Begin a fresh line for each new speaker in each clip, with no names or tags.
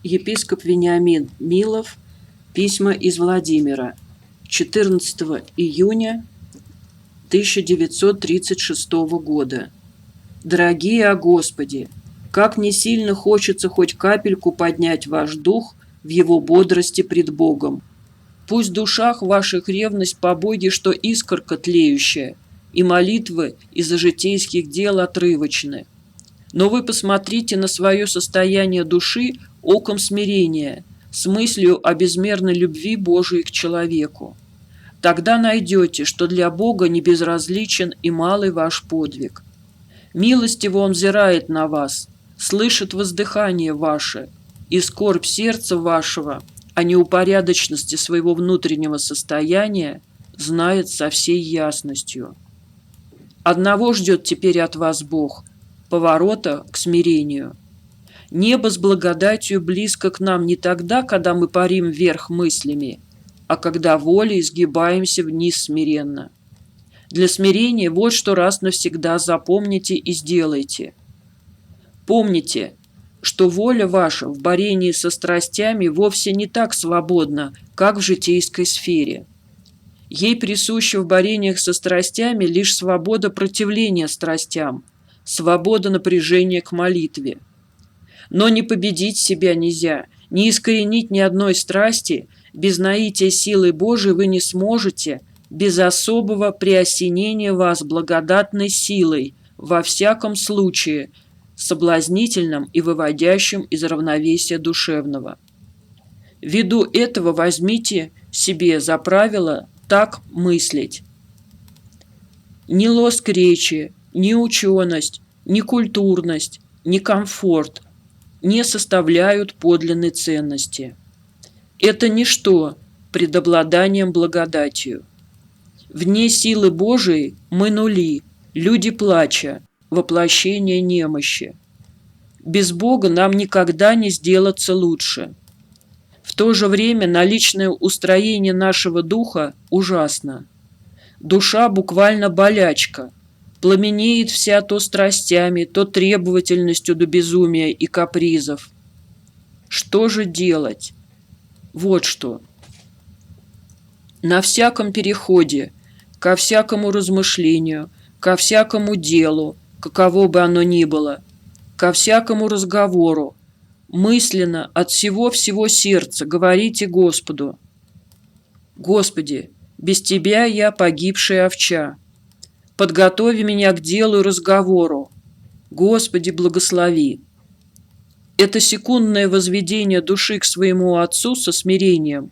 Епископ Вениамин Милов. Письма из Владимира. 14 июня 1936 года. Дорогие о Господе, как мне сильно хочется хоть капельку поднять ваш дух в его бодрости пред Богом. Пусть в душах ваших ревность по Боге, что искорка тлеющая, и молитвы из-за житейских дел отрывочны. Но вы посмотрите на свое состояние души оком смирения, с мыслью о безмерной любви Божией к человеку. Тогда найдете, что для Бога не безразличен и малый ваш подвиг. Милостиво Он взирает на вас, слышит воздыхание ваше, и скорбь сердца вашего о неупорядоченности своего внутреннего состояния знает со всей ясностью. Одного ждет теперь от вас Бог – поворота к смирению. Небо с благодатью близко к нам не тогда, когда мы парим вверх мыслями, а когда волей изгибаемся вниз смиренно. Для смирения вот что раз навсегда запомните и сделайте. Помните, что воля ваша в борении со страстями вовсе не так свободна, как в житейской сфере. Ей присуща в борениях со страстями лишь свобода противления страстям, свобода напряжения к молитве. Но не победить себя нельзя, не искоренить ни одной страсти, без наития силы Божией вы не сможете, без особого приосенения вас благодатной силой, во всяком случае, соблазнительным и выводящим из равновесия душевного. Ввиду этого возьмите себе за правило так мыслить. Ни лоск речи, ни ученость, ни культурность, ни комфорт не составляют подлинной ценности. Это ничто пред обладанием благодатью. Вне силы Божией мы нули, люди плача, воплощение немощи. Без Бога нам никогда не сделаться лучше. В то же время наличное устроение нашего духа ужасно. Душа буквально болячка, пламенеет вся то страстями, то требовательностью до безумия и капризов. Что же делать? Вот что. На всяком переходе, ко всякому размышлению, ко всякому делу, каково бы оно ни было, ко всякому разговору, мысленно от всего-всего сердца говорите Господу: «Господи, без Тебя я погибшая овча. Подготови меня к делу и разговору. Господи, благослови». Это секундное возведение души к своему Отцу со смирением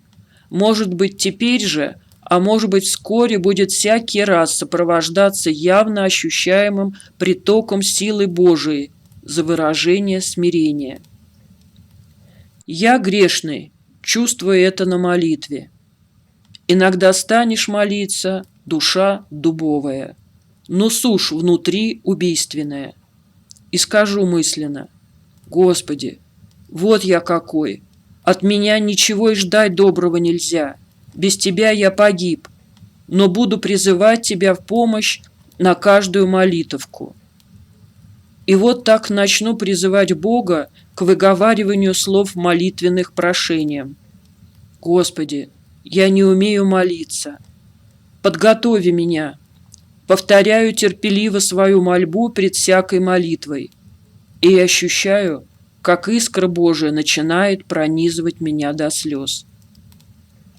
может быть теперь же, а может быть вскоре будет всякий раз сопровождаться явно ощущаемым притоком силы Божией за выражение смирения. Я грешный, чувствую это на молитве. Иногда станешь молиться, душа дубовая, но сушь внутри убийственная. И скажу мысленно: Господи, вот я какой, от меня ничего и ждать доброго нельзя, без Тебя я погиб, но буду призывать Тебя в помощь на каждую молитовку. И вот так начну призывать Бога к выговариванию слов молитвенных прошениям. Господи, я не умею молиться. Подготови меня. Повторяю терпеливо свою мольбу пред всякой молитвой. И ощущаю, как искра Божия начинает пронизывать меня до слез.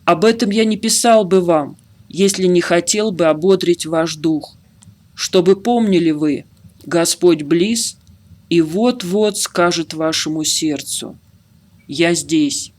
Об этом я не писал бы вам, если не хотел бы ободрить ваш дух, чтобы помнили вы: Господь близ и вот-вот скажет вашему сердцу: «Я здесь».